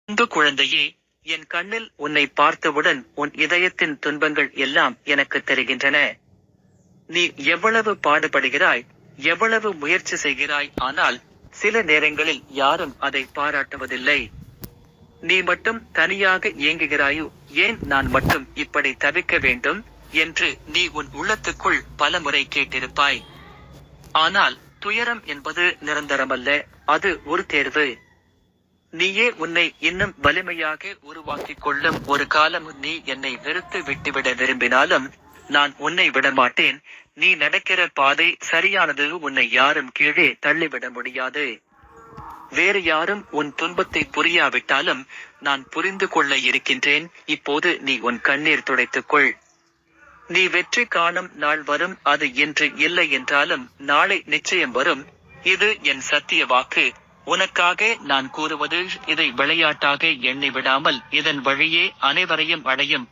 அன்பு குழந்தையே, என் கண்ணில் உன்னை பார்த்தவுடன் உன் இதயத்தின் துன்பங்கள் எல்லாம் எனக்கு தெரிகின்றன. நீ எவ்வளவு பாடுபடுகிறாய், எவ்வளவு முயற்சி செய்கிறாய், ஆனால் சில நேரங்களில் யாரும் அதை பாராட்டுவதில்லை. நீ மட்டும் தனியாக ஏங்குகிறாயோ, ஏன் நான் மட்டும் இப்படி தவிக்க வேண்டும் என்று நீ உன் உள்ளத்துக்குள் பலமுறை கேட்டிருப்பாய். ஆனால் துயரம் என்பது நிரந்தரமல்ல, அது ஒரு தேர்வு. நீயே உன்னை இன்னும் வலிமையாக உருவாக்கிக் கொள்ளும் ஒரு காலம். நீ என்னை வெறுத்து விட்டுவிட விரும்பினாலும் நான் உன்னை விடமாட்டேன். நீ நடக்கிற பாதை சரியானது. உன்னை யாரும் கீழே தள்ளிவிட முடியாது. வேறு யாரும் உன் துன்பத்தை புரியாவிட்டாலும் நான் புரிந்து கொள்ள இருக்கின்றேன். இப்போது நீ உன் கண்ணீர் துடைத்துக்கொள். நீ வெற்றி காணும் நாள் வரும். அது இன்று இல்லை என்றாலும் நாளை நிச்சயம் வரும். இது என் சத்திய வாக்கு. உனக்காக நான் கூறுவது, இதை விளையாட்டாக எண்ணி விடாமல் இதன் வழியே அனைவரையும் அடையும்